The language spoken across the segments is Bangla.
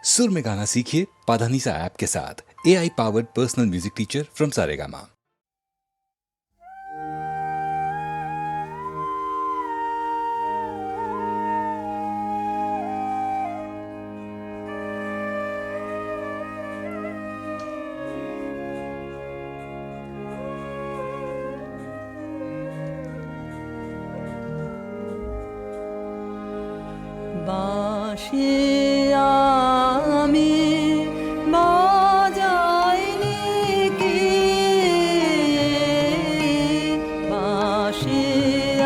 सुर में गाना सीखिए पाधानीसा ऐप के साथ। AI powered personal music teacher from Saregama. বাঁশি আমি বাজাইনি কি, বাঁশি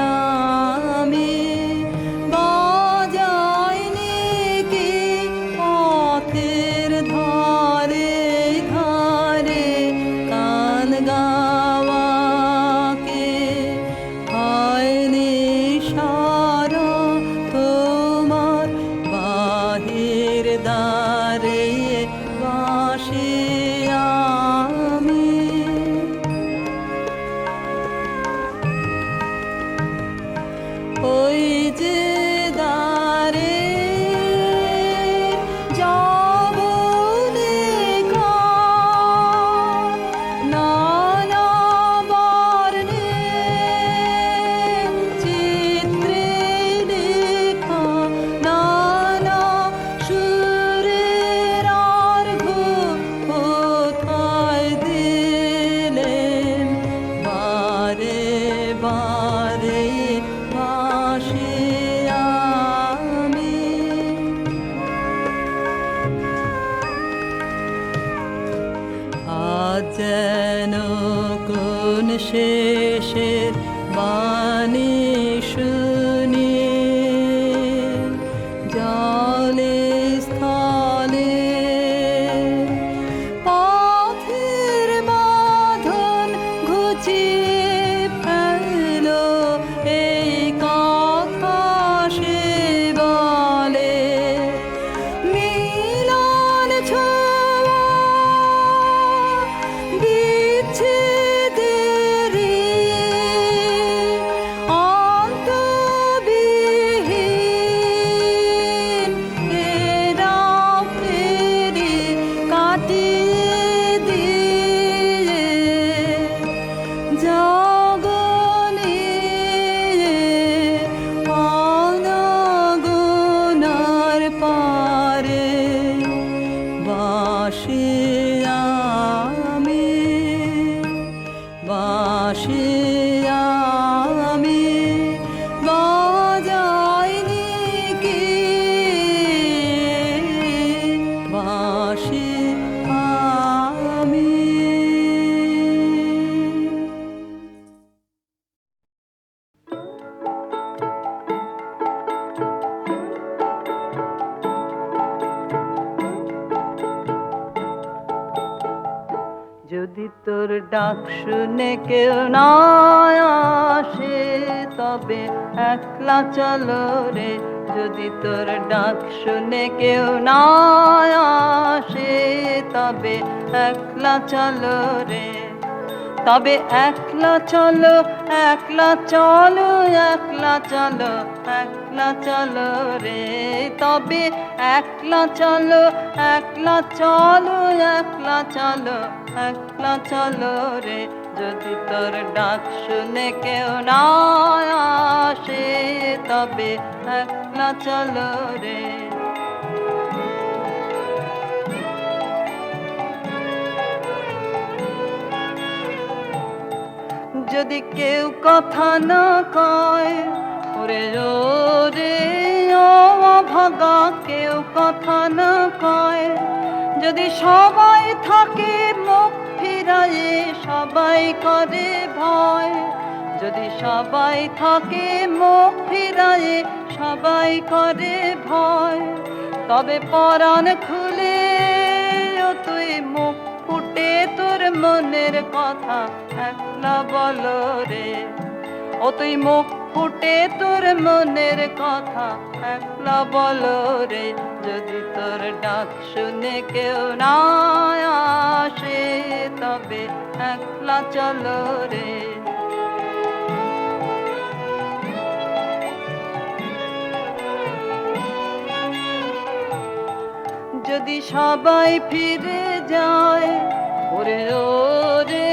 আমি বাজাইনি কি, পথের ধারে ধারে গান গাওয়াকে হয়নি সারা তোমার বাহির দ্বারে বাঁশি আমি। ওই যে দ্বারে যাব লেখা নানা বর্ণে চিত্রে লেখা, নানা সুরের অর্ঘ্য কোথায় দিলেন বারে বারে বাঁশি আমি। আজ যেন কোন শেষের বাণী শুনি, জলে স্থলে পথের বাঁধন ঘুচিয়ে ফেল, এই কথা সে বলে। মিলন ছোঁয়া বিচ্ছেদেরই অন্তবিহীন এরা ফেরি কাটিয়ে দিয়ে জগনে অনগনার পারে বাঁশি আমি, বাঁশি আমি বাজাইনি কি, বাঁশি আমি। যদি তোর ডাক শুনে কেউ না আসে, তবে একলা চলো রে। যদি তোর ডাক শুনে কেউ না আসে, তবে একলা চলো রে। তবে একলা চলো, একলা চলো, একলা চলো, একলা চলো রে। তবে একলা চলো, একলা চলো, একলা চলো, একলা চলো রে। যদি তোর ডাক শুনে কেউ না আসে, তবে একলা চলো রে। যদি কেউ কথা না কয়, ওরে ওরে ও অভাগা, কেউ কথা না কয়। যদি সবাই থাকে মুখ ফিরায়ে, সবাই করে ভয়। যদি সবাই থাকে মুখ ফিরায়ে, সবাই করে ভয়। তবে পরাণ খুলে ও তুই মুখ ফুটে তোর মনের কথা একলা বলো রে। ও তুই মুখ ফুটে তোর মনের কথা একলা বলো রে। যদি তোর ডাক শুনে কেউ না আসে, তবে একলা চলো রে। যদি সবাই ফিরে যায়, ওরে ওরে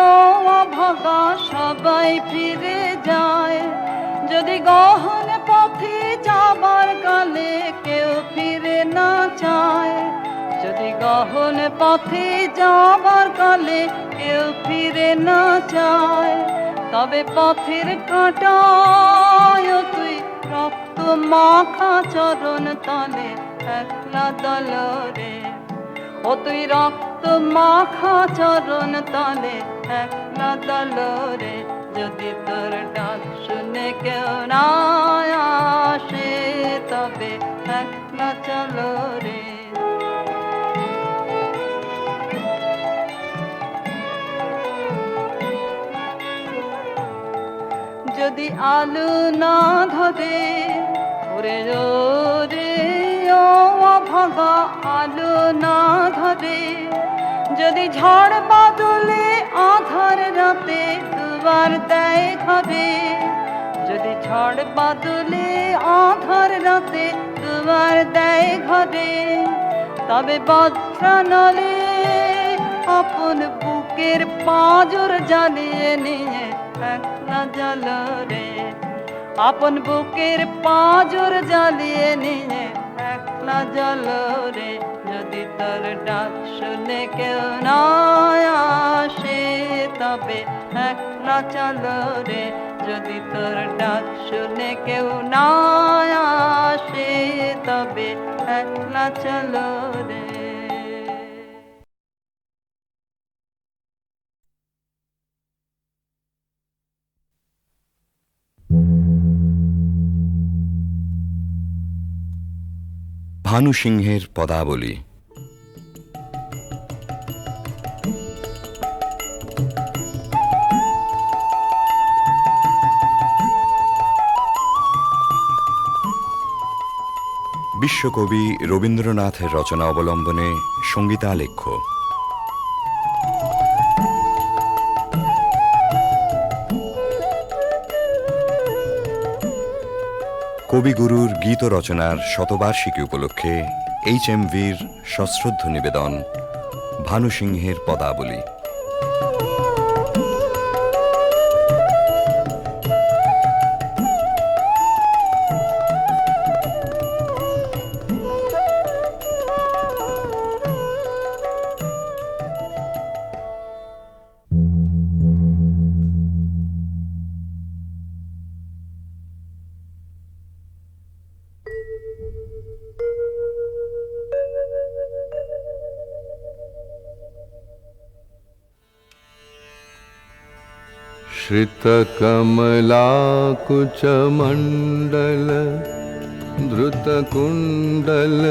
ও অভাগা সবাই ফিরে যায়, যদি গহন পথে যাবার কালে কেউ ফিরে না চায়, যদি গহন পথে যাবার কালে কেউ ফিরে না চায়, তবে পথের কাঁটায় তুই রক্ত মাখা চরণ তলে একলা দলরে, ও তুই রক্ত মাখা চরণ তলে একলা দলরে, যদি তোর ডাক শুনে কেউ না আসে তবে একলা চলো রে। যদি আলো না ধরে, ওরে ওরে ও অভাগা আলো না ধরে, যদি ঝড় বাদলে আধার রাতে দুবার দেয় ঘরে, যদি ঝড় বাদলে আধার রাতে দুবার দেয় ঘরে, তবে বজ্রানলে আপন বুকের পাঁজর জ্বালিয়ে নিয়ে একলা জ্বলরে, আপন বুকের পাঁজর জ্বালিয়ে নিয়ে একলা জ্বলরে, যদি তোর ডাক শুনে কেউ না আসে তবে একলা চলো রে, যদি তোর ডাক শুনে কেউ না আসে তবে একলা চলো রে। ভানু সিংহের পদাবলী। বিশ্বকবি রবীন্দ্রনাথের রচনা অবলম্বনে সঙ্গীতালেখ্য। কবিগুরুর গীত রচনার শতবার্ষিকী উপলক্ষে HMVর সশ্রদ্ধ নিবেদন ভানু সিংহের পদাবলী। श्रितकमलाकुचमण्डल धृतकुण्डल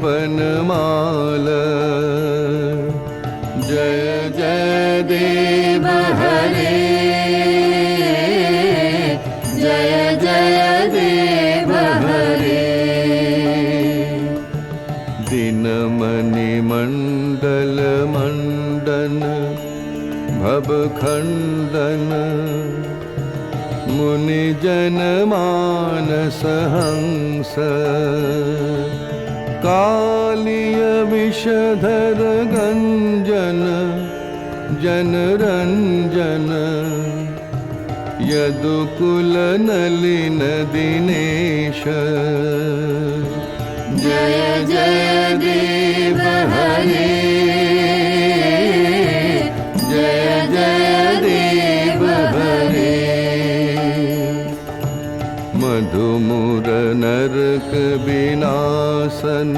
कलितललितवनमाल, जय जय देव हरे, जय जय देव हरे। दिनमणिमण्डल मण्डन भवखण्डन, मुनिजन मानस हंस, कालिय विषधर गंजन जनरंजन, यदुकुल नलिन दिनेश, जय जय देव हरे, जय जय देव हरे। मधुमुर नरक विनाशन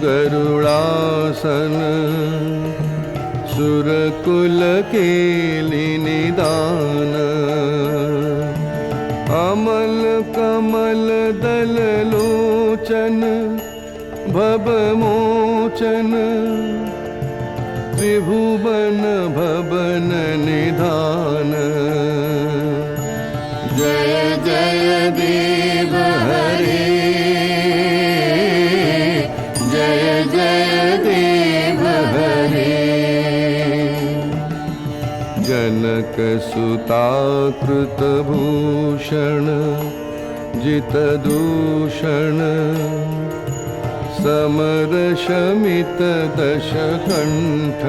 गरुड़ासन, सुरकुल केलि निदान, अमल कमल दल लोचन भवमोचन, त्रिभुवन भवन निधान, जय जय देव हरे, जय जय देव हरे। जनक सुता कृत भूषण जितदूषण समर शमित दशकण्ठ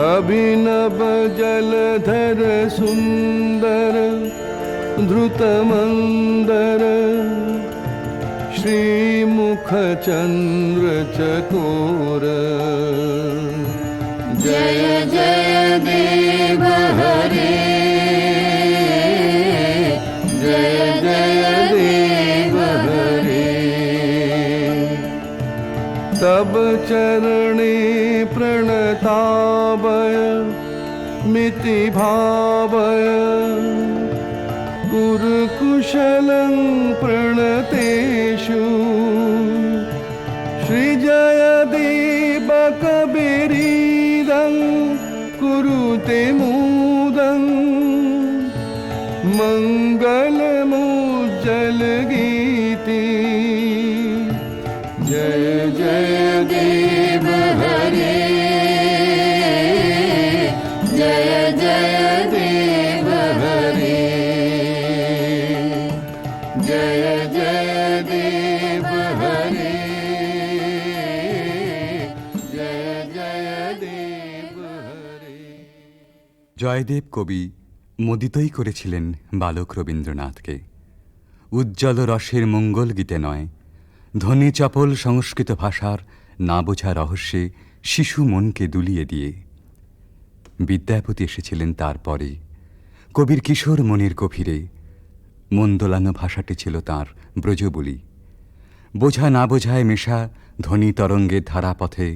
अभिनव जलधर सुन्दर धृतमन्दर श्रीमुख चन्द्र चकोर जय जय देव हरे जय जय देव हरे तब चरणे प्रणतावय मिति भावय कुरुकुशलं प्रणतेषु श्रीजयदेव कबीरीदं कुरुते मुदं मङ्गलमुज्जलगीति जय जय देव हरे जय जय देव हरे जय जय देव हरे जय जय देव हरे। জয়দেব কবি মোদিতই করেছিলেন বালক রবীন্দ্রনাথকে। উজ্জ্বল রসের মঙ্গল গীতে নয়, ধ্বনি চপল সংস্কৃত ভাষার না বোঝা রহস্যে শিশু মনকে দুলিয়ে দিয়ে। বিদ্যাপতি এসেছিলেন তারপরে, কবির কিশোর মনের গভীরে। মন দোলানো ভাষাটি ছিল তাঁর ব্রজবুলি। বোঝা না বোঝায় মেশা ধ্বনি তরঙ্গের ধারাপথে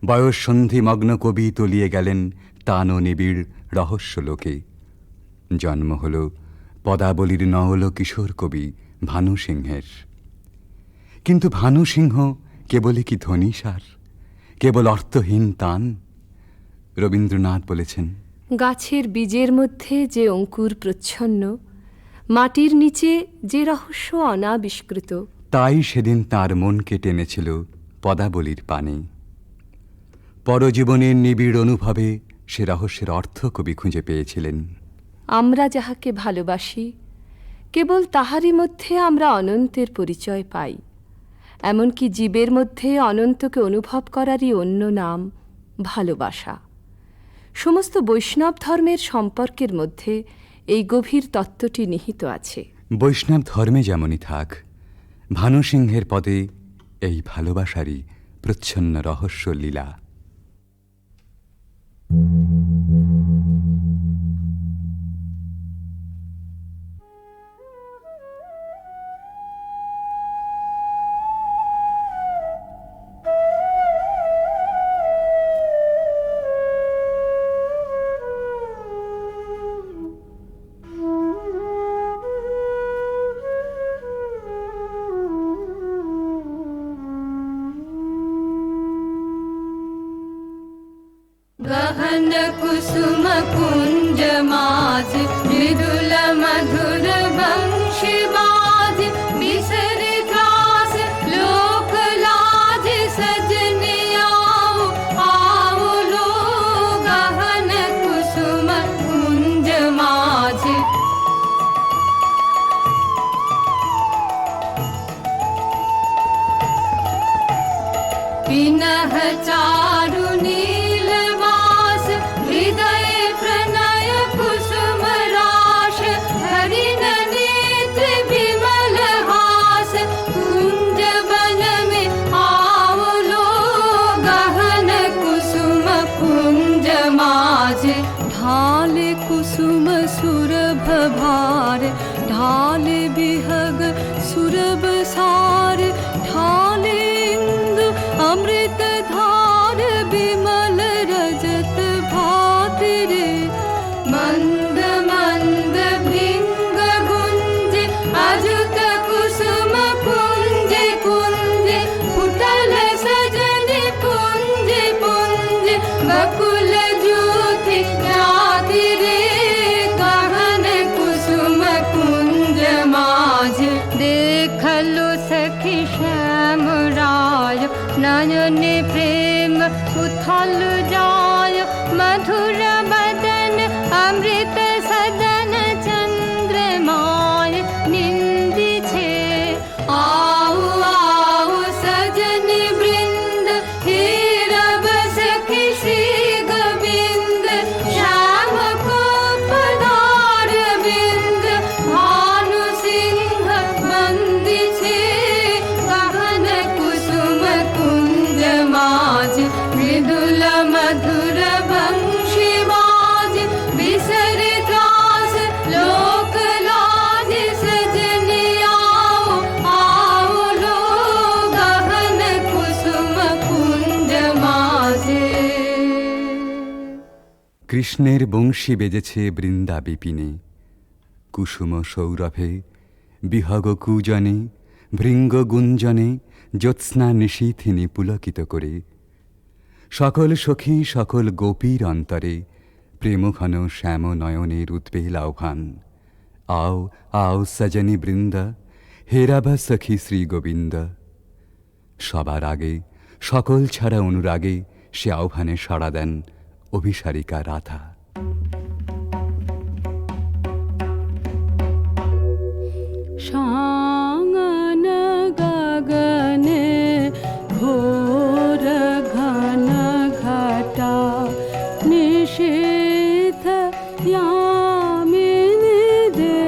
বয়স সন্ধিমগ্ন কবি তলিয়ে গেলেন টান ও নিবিড় রহস্য লোকে। জন্ম হল পদাবলীর নওল কিশোর কবি ভানু সিংহের। কিন্তু ভানু সিংহ কেবলই কি ধ্বনিসার, কেবল অর্থহীন তান? রবীন্দ্রনাথ বলেছেন, গাছের বীজের মধ্যে যে অঙ্কুর প্রচ্ছন্ন, মাটির নিচে যে রহস্য অনাবিষ্কৃত, তাই সেদিন তার মনকে টেনেছিল পদাবলীর পানে। পরজীবনের নিবিড় অনুভবে সে রহস্যের অর্থ কবি খুঁজে পেয়েছিলেন। আমরা যাহাকে ভালোবাসি, কেবল তাহারই মধ্যে আমরা অনন্তের পরিচয় পাই। এমনকি জীবের মধ্যে অনন্তকে অনুভব করারই অন্য নাম ভালোবাসা। সমস্ত বৈষ্ণব ধর্মের সম্পর্কের মধ্যে এই গভীর তত্ত্বটি নিহিত আছে। বৈষ্ণব ধর্মে যেমনই থাক, ভানু সিংহের পদে এই ভালোবাসারই প্রচ্ছন্ন রহস্য লীলা। गहन कुसुम कुंज माज मृदुल मधुर वंशी बाज बिसर त्रास लोक लाज सजने आओ आओ लो गहन कुसुम कुंज माज पिनह चारु नीलवास हृदय प्रणय कुसुम राश हरिण नेत्र विमल हास कुंज वन में आओ लो गहन कुसुम कुंज माज ढाल कुसुम सुरभ भार ढाल बिहग सुरभ सार ढाल इंदु अमृत धार विमल रजत भात रे मंद मंद भृंग गुंज अजुत कुसुम कुंज कुंज फुटल सजन पुंज पुंज बकुल ज्योति जाति रे गहन कुसुम कुंज माज देखलो सखी श्याम राय नयन प्रेम उथल जाय मधुर बदन अमृत सदन चंद्रमाय কৃষ্ণের বংশী বেজেছে বৃন্দা বিপিনে, কুসুম সৌরভে বিহগ কূজনে, ভৃঙ্গ গুঞ্জনে জ্যোৎস্না নিশীথিনী পুলকিত করে। সকল সখী সকল গোপীর অন্তরে প্রেমঘন শ্যাম নয়নের উদ্বেল আহ্বান। আও আও সজনী বৃন্দা, হেরাবা সখী শ্রী গোবিন্দ। সবার আগে সকল ছাড়া অনুরাগে সে আহ্বানে সাড়া দেন অভিসারিকা রাধা। সাঙ্গন গগনে ঘোর ঘন ঘটা, নিশীথ यामिनी दे।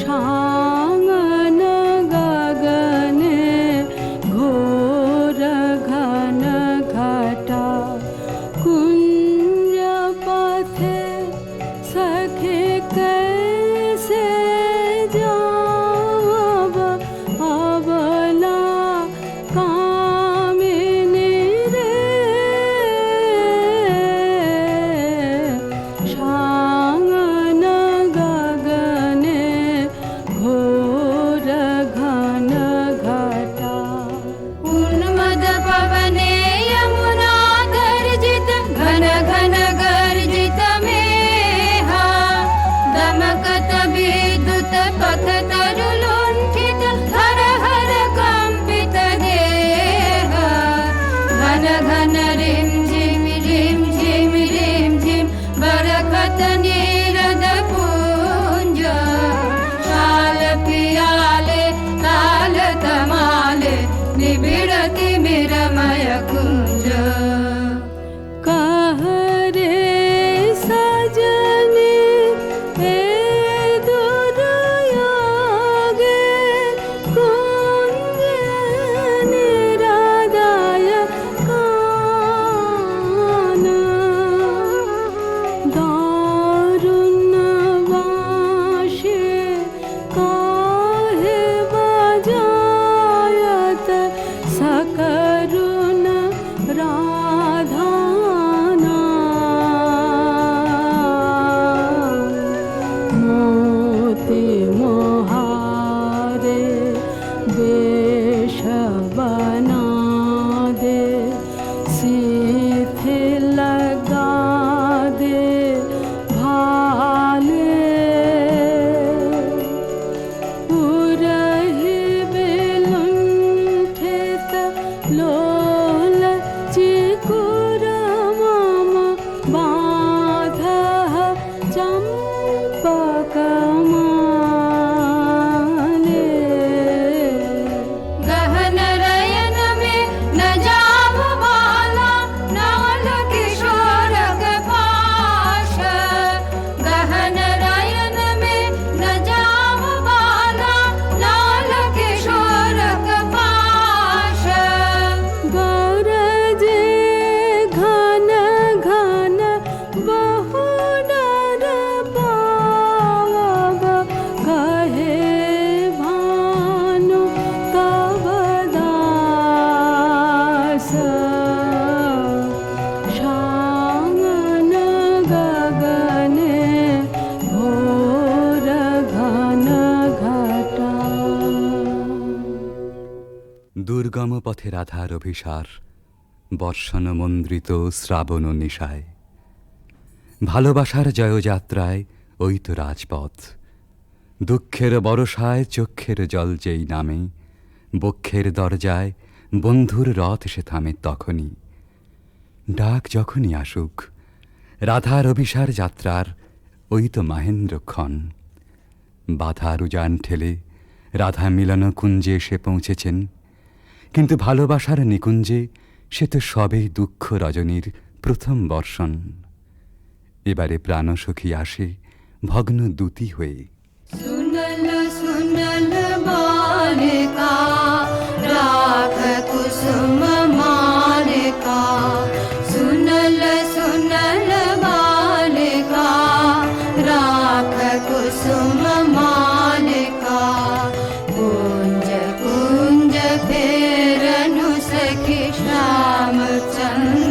সাঙ্গন গগনে ঘোর ঘন ঘটা, কুঞ্জ পথে सखे कैसे जाव अबला कामिनी रे। साङ्गन गगने घोर घन घटा, उन्मद पवने यमुना गर्जित घन घन गर्जित मेहा, दमकत विद्युत पथ तरुलुण्ठित हर हर कम्पित देह। घन घन रिम झिम रिम झिम बरखत नीरद पुञ्ज, शाल पियाले ताल तमाले निबिड़ति मिरमय कुञ्ज। कह रे सजनी हे दुर्योगे, कुञ्ज निरादाय कान। दारुणवाशे काहे बजायत सकरुण राधाना। मोती मोहारे वेश बना दे, सीथे लगा दे भाले। उरहि विलुण्ठित लोल चिकुर मम बाधः चम्पकमाले। गहन रयन में न जाव बाला, नाल किशोरक पाश। गहन रयन में न जाव बाला, नाल किशोरक पाश। गरजे घन घन बहु डर पावब, कहे भानु तब दास। साङ्गन गगने घोर घन घटा। দুর্গম পথে রাধার অভিসার, বর্ষণ মন্দ্রিত শ্রাবণ নিশায়। ভালোবাসার জয়যাত্রায় ওই তো রাজপথ, দুঃখের বরসায় চক্ষের জল যেই নামে, বক্ষের দরজায় বন্ধুর রথ সে থামে তখনই। ডাক যখনই আসুক, রাধার অভিসার যাত্রার ওই তো মাহেন্দ্রক্ষণ। বাধার উজান ঠেলে রাধা মিলন কুঞ্জে এসে পৌঁছেছেন, কিন্তু ভালোবাসার নিকুঞ্জে সে তো সবেই দুঃখ রজনীর প্রথম বর্ষণ। এবারে প্রাণসখী আসে ভগ্ন দূতি হয়ে। सुनल सुनल बालिका, राख कुसुम मालिका। सुनल सुनल बालिका, राख कुसुम मालिका। कुंज कुंज फेरनु सखी श्याम चंद्र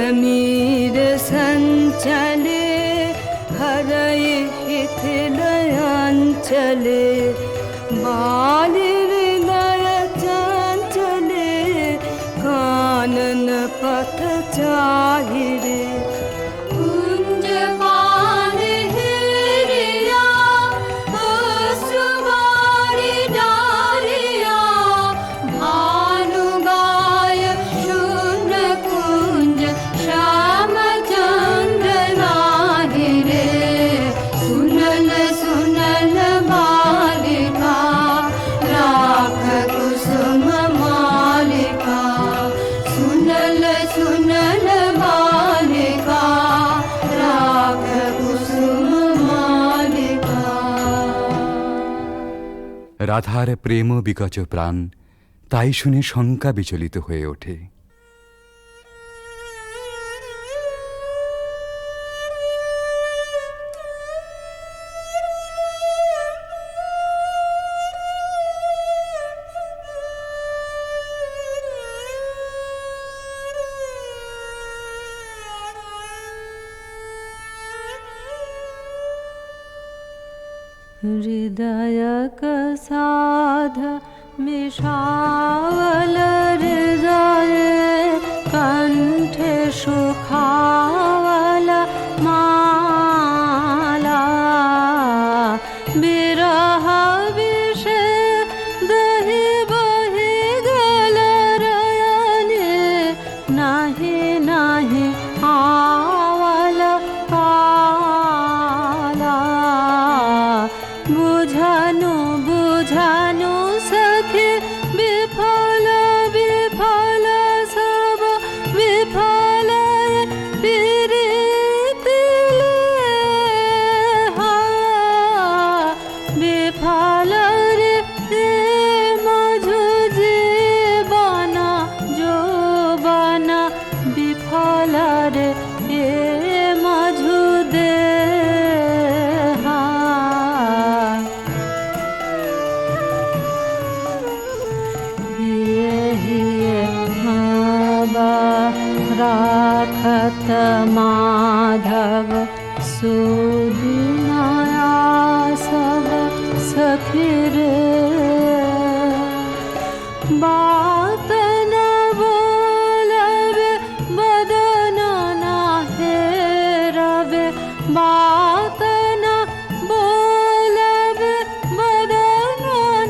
समीर संचले हरय हिथिलयांचले बालिहृदय चंचले कानन पथ चाहिरे कुंज पान हिरिया सुबारी डालिया भानु गाय शून्य कुंज श्याम चंद्र राहिरे सुनल सुनल बालिका राख कुसुम मालिका सुनल सुनल बालिका राख कुसुम मालिका। রাধার প্রেম বিকচ প্রাণ তাই শুনে শঙ্কা বিচলিত হয়ে ওঠে। हृदय साध मिषावल हृदय कंठे सुखावल माला बिरह विषे दहि बहि गल रयने नाही नाही आवल काला बुझानु बुझानु सखी विफल विफल सब विफल पीरितिले विफल रे मझु जीवन जो बना विफल रे मझु दे राखत माधव सुदिनाया सब सखी रे बात न बोलबे बदन न हेरबे बात न बोलबे बदन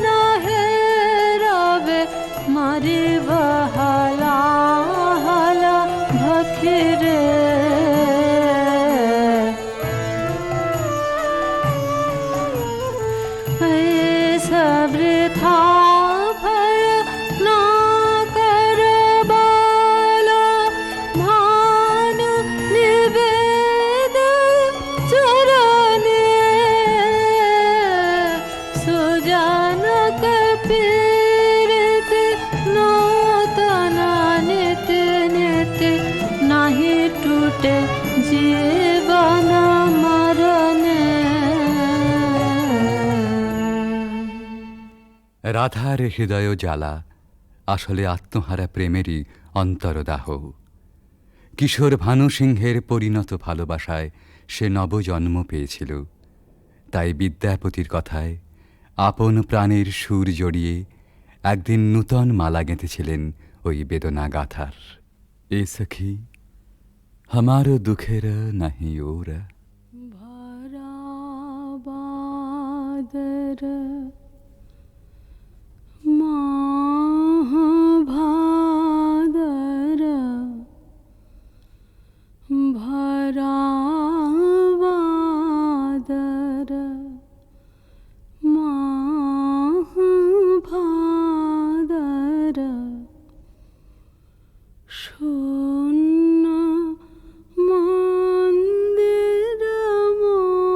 न हेरबे मरी बहला हला भखिरे सबृथा भय ना कर बाला भानु निवेद चरणे सुजानक पीरित नूतन नित नित नहीं टूटे जीवन मरणे। রাধার হৃদয় জ্বালা আসলে আত্মহারা প্রেমেরই অন্তরদাহ। কিশোর ভানু সিংহের পরিণত ভালোবাসায় সে নবজন্ম পেয়েছিল। তাই বিদ্যাপতির কথায় আপন প্রাণের সুর জড়িয়ে একদিন নূতন মালা গেঁথেছিলেন ওই বেদনা গাথার। এ সখী हमार दुखेर नहीं ओर भरा बादर माह भादर भरा बादर माह भादर शून्य मंदिर मोर।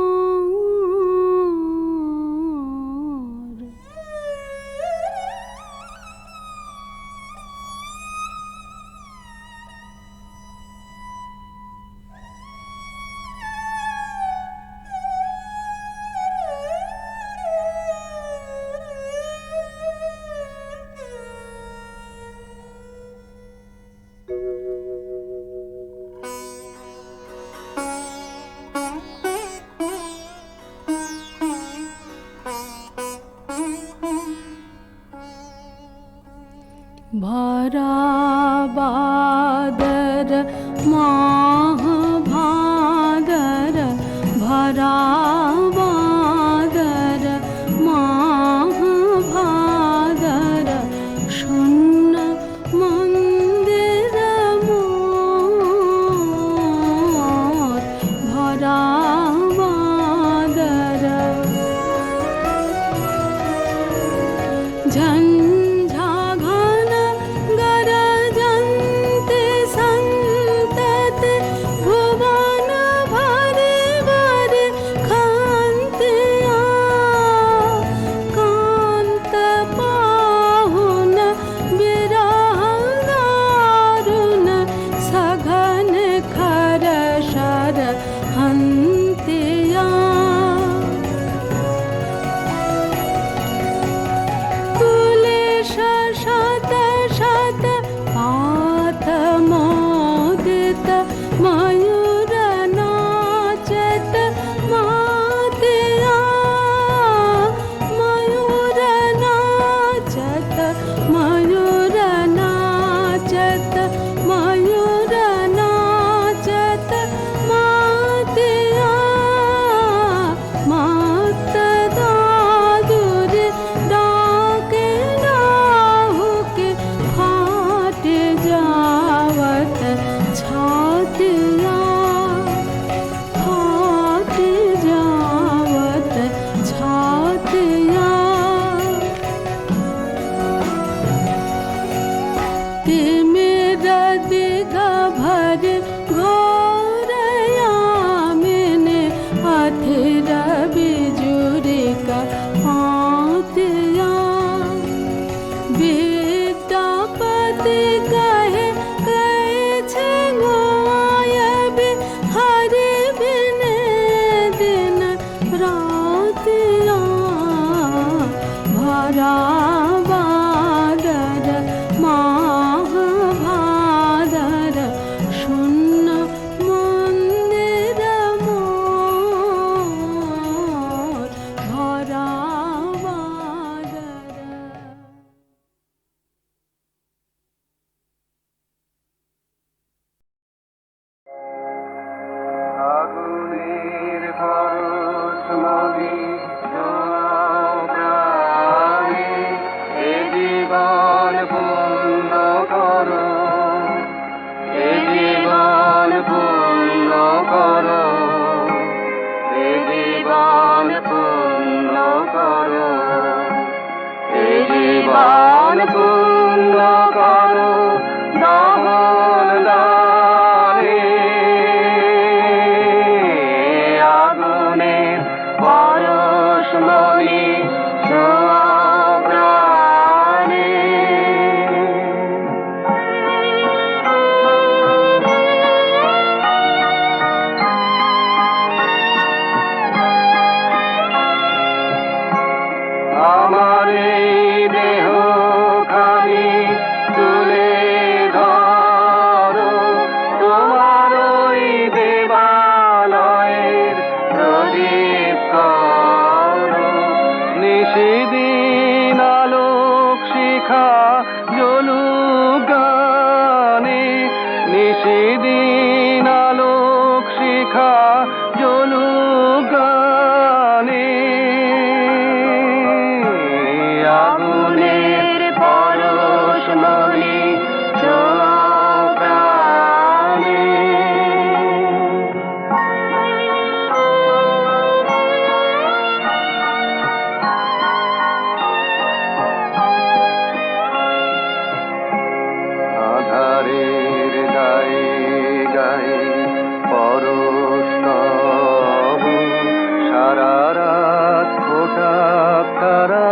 আকারা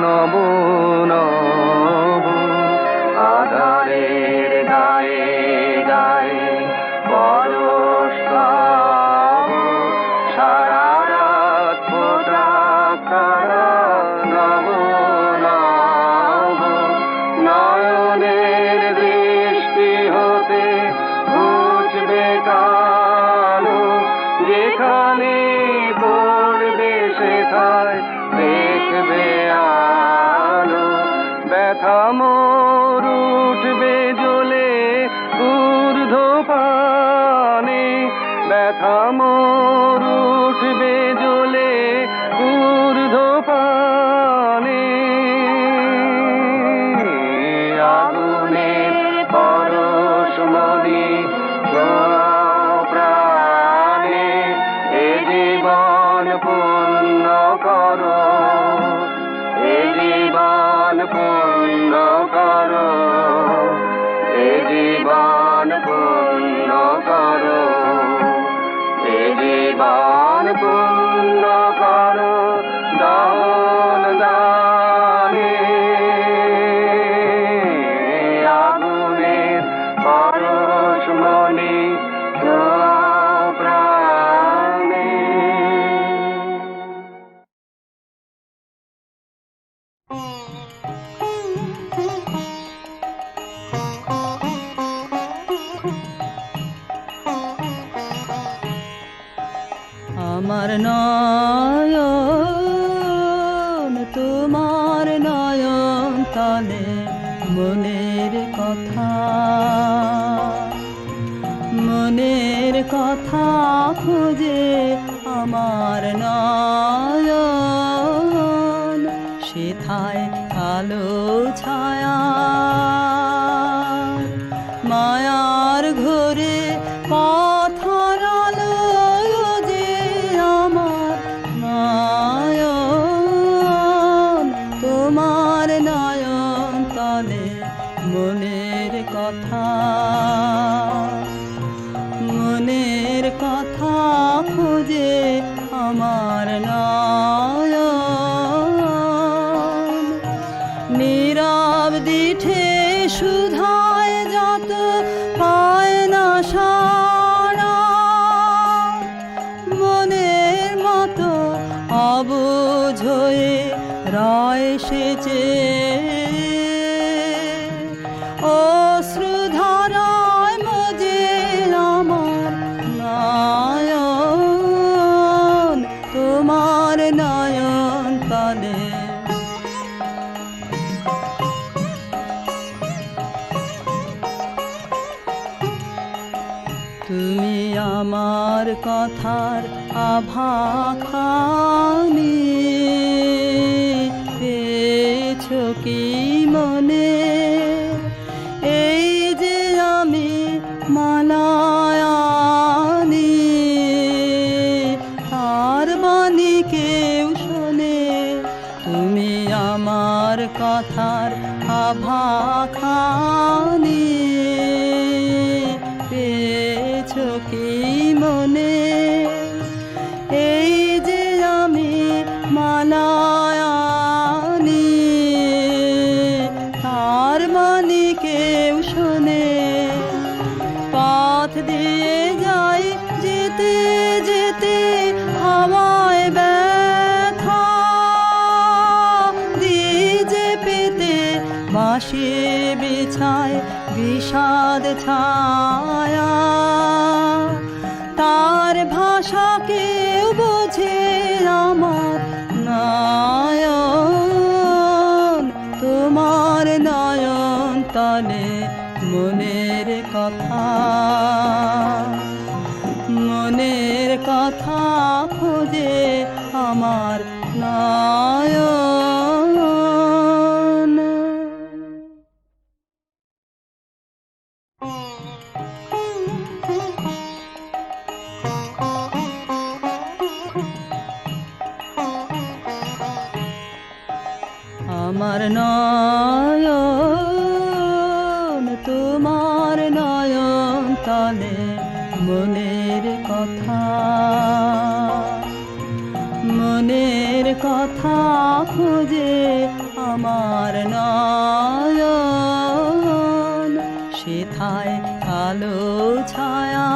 নব নব আধারের গায়ে গায়ে পরশ পাব সারা রাত ফোটা আকারা নব নব নয়নের দৃষ্টি হতে ঘুচবে কালো যেখানে পড়বে সেথায় দেখবে আলো ব্যথা মোর উঠবে জ্বলে ঊর্ধ্ব পানে ব্যথা মোর উঠবে জ্বলে ঊর্ধ্ব পানে আগুনের পরশমণি ছোঁয়াও প্রাণে এ জীবন পূর্ণ করো এ জীবন পূর্ণ করো এ জীবন পূর্ণ করো এ জীবন পূর্ণ করো দান দানে আগুনের পরশমণি ছোঁয়াও প্রাণে আমার নয়ন তোমার নয়ন তলে মনের কথা খুঁজে আমার নয়ন সেথায় কালো ছায়া মায়ার ঘরে পথর আলো যে আমার নয়ন তোমার নয়ন তলে মনের কথা খুঁজে আমার নয়ন নীরব দিঠে সুধায় যত পায় না সাড়া মনের মতো অবুঝ হয়ে রয় সেচে অশ্রুধারায় মজে আমার নয়ন তোমার নয়ন তলে তুমি আমার কথার আভাখানি পেয়েছো কি মনে এই যে আমি মালায়ানি তার বাণী কেউ শোনে তুমি আমার কথার আভাখানি পেয়েছো কি মনে এই যে আমি মালায়ানি তার বাণী কেউ শোনে পথ দিয়ে যাই যেতে যেতে হাওয়ায় ব্যথা দিয়ে যে পেতে বাঁশি বিছায় বিষাদ ছায়া তার ভাষা কেউ বোঝে আমার নয়ন তোমার নয়ন তলে মনের কথা খুঁজে আমার নয়ন আমার নয়ন তোমার নয়ন তলে মনের কথা মনের কথা খোঁজে আমার নয়ন, সেথায় কালো ছায়া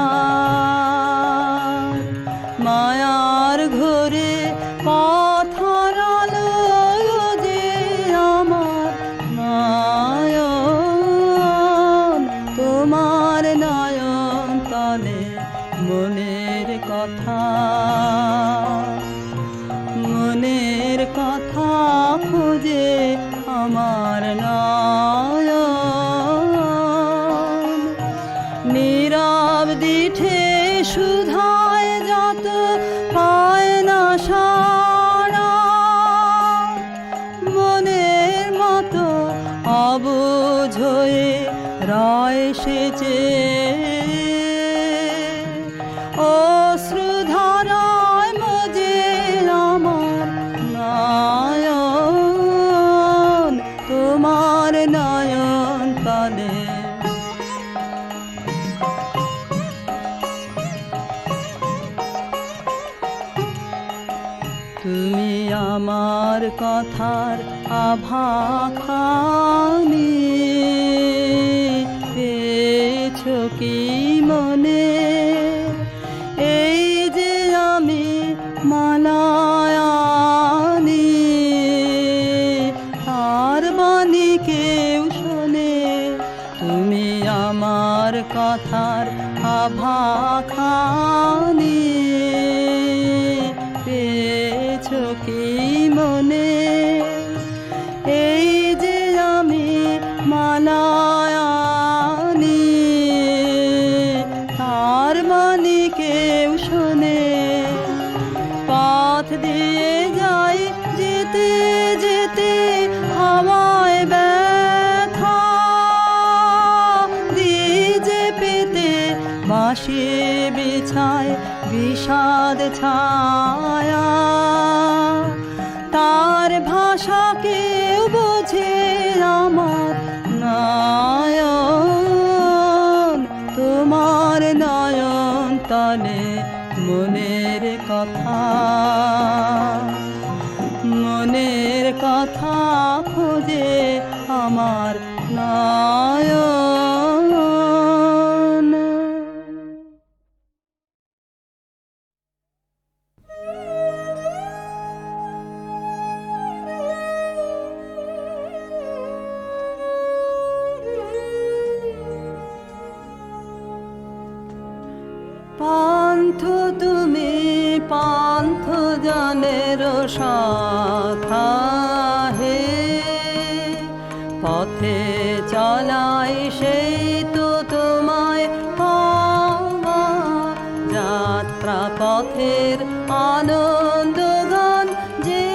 মায়ার ঘরে পথর আলো যে আমার নয়ন, তোমার নয়ন তলে মনের কথা, মনের কথা খুঁজে আমার নয়ন, নীরব দিঠে সুধায় যত পায় না সাড়া, মনের মতো অবুঝ হয়ে রয় সেচে অশ্রুধারায় মজে আমার নয়ন, তোমার নয়ন তলে। তুমি আমার কথার আভাখানি পেয়েছো কি মনে, এই যে আমি মালায়ানি তার বাণী কেউ শোনে, তুমি আমার কথার আভাখানি পেয়েছো কি মনে, এই যে আমি মালায়ানি তার বাণী কেউ শোনে, পথ দিয়ে যাই যেতে যেতে হাওয়ায় ব্যথা দিয়ে যে পেতে বাঁশি বিছায় বিষাদ ছায়া, তার ভাষা কেউ বোঝে আমার নয়ন, তোমার নয়ন তলে মনের কথা, মনের কথা খোঁজে আমার নয়ন। পান্থ তুমি পান্থ জনের শাখা হে, পথে চলাই সেই তো তোমায় পাওয়া, যাত্রা পথের আনন্দ গান যে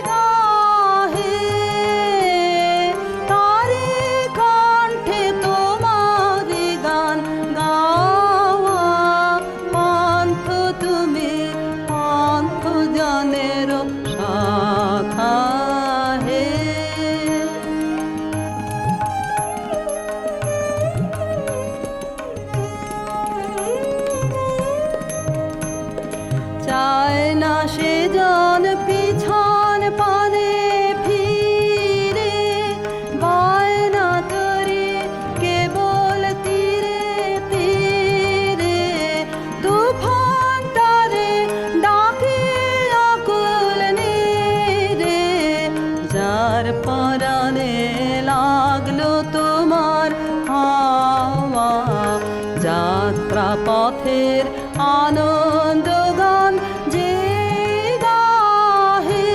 গাহে, তারি কণ্ঠে তোমার গান গাওয়া, পান্থ তুমি পান্থ জনের শাখা হে। চায় না সে জন পিছন পানে ফিরে, বায়না করে কেবল তীরে তীরে, তুফান তারে ডাকে আকুল নীরে, যার পরাণে লাগলো তোমার হাওয়া, যাত্রা পথের আনন্দ গান যে গাহে,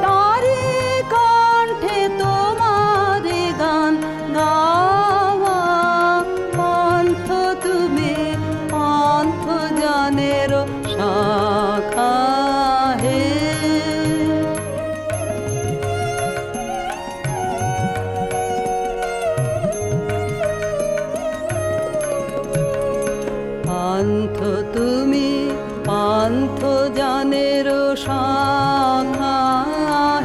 তারি কণ্ঠে তোমার গান গাওয়া, পান্থ তুমি পান্থ জনের শাখা হে। পান্থ তুমি পান্থ জনের শাখা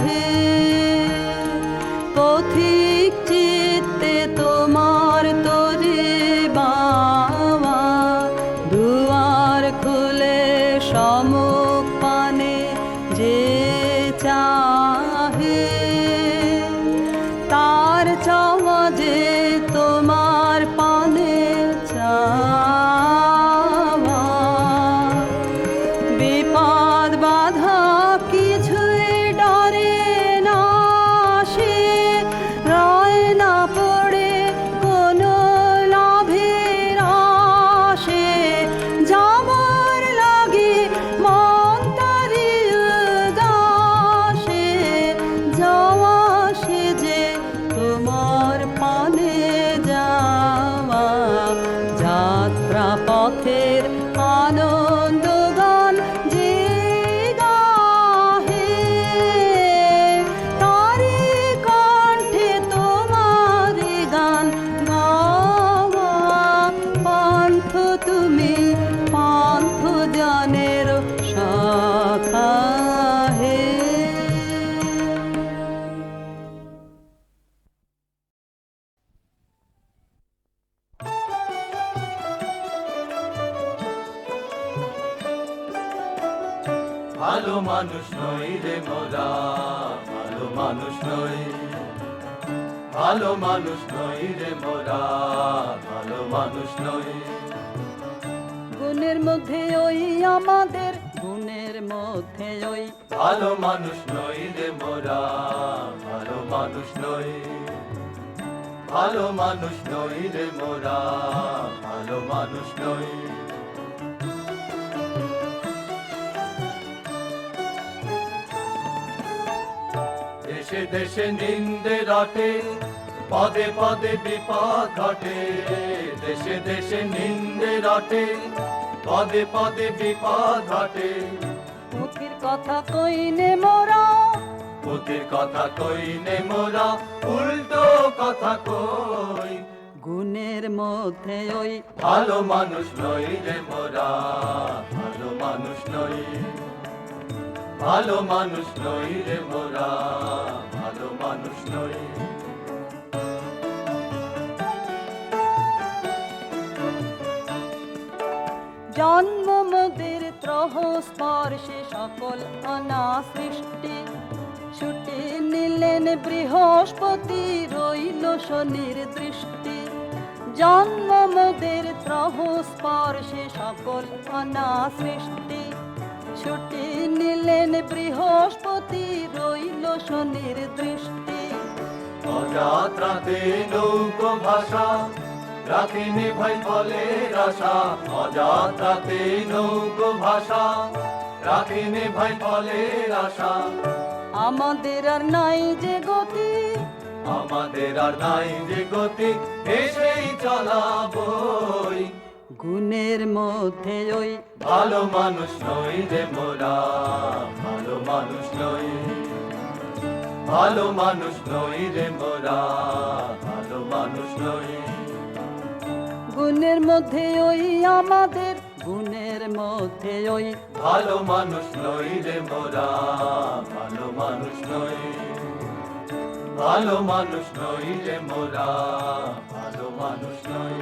হে, পথিক চিত্তে তোমার তরে বাওয়া, দুয়ার খুলে সম্মুখ চলা পথের আনন্দ গান যে গাহে, তারি কণ্ঠে তোমার গান গাওয়া। পান্থ তুমি পান্থ জানের শাখা হে। ভালো মানুষ নই রে মোরা, ভালো মানুষ নই, ভালো মানুষ নই রে মোরা, ভালো মানুষ নই। গুণের মধ্যে ওই আমাদের, গুণের মধ্যে ওই ভালো মানুষ নই রে মোরা, ভালো মানুষ নই, ভালো মানুষ নই রে মোরা, ভালো মানুষ নই। দেশে দেশে নিন্দে রটে, পদে পদে বিপদ ঘটে। দেশে দেশে নিন্দে রটে, পদে পদে বিপদ ঘটে। পুঁথির কথা কইনে মোরা, পুতির কথা কই নে মোরা, উল্টো কথা কই। গুণের মধ্যে ওই ভালো মানুষ নই রে মোরা, ভালো মানুষ নই, ভালো মানুষ নই রে মোরা, ভালো মানুষ নই। জন্ম মোদের ত্রহ স্পর্শে সকল অনা সৃষ্টি, ছুটে নিলেন বৃহস্পতি রইল শনির দৃষ্টি। জন্ম মোদের ত্রহ স্পর্শে সকল অনা সৃষ্টি, ছুটে নিলেন বৃহস্পতি রইল শনির দৃষ্টি। অযাত্রাতে নৌকো ভাষা, রাখিনি ভাই ফলের আশা। অযাত্রাতে নৌকো ভাষা, রাখিনি ভাই ফলের আশা। আমাদের আর নাই যে গতি, আমাদের আর নাই যে গতি, এসেই চলাবই। গুণের মধ্যে ওই ভালো মানুষ নই রে মোরা, ভালো মানুষ নই, ভালো মানুষ নই রে মোরা, ভালো মানুষ নই। গুণের মধ্যে ওই আমাদের, গুণের মধ্যে ওই ভালো মানুষ নই রে মোরা, ভালো মানুষ নই, ভালো মানুষ নই রে মোরা, ভালো মানুষ নই।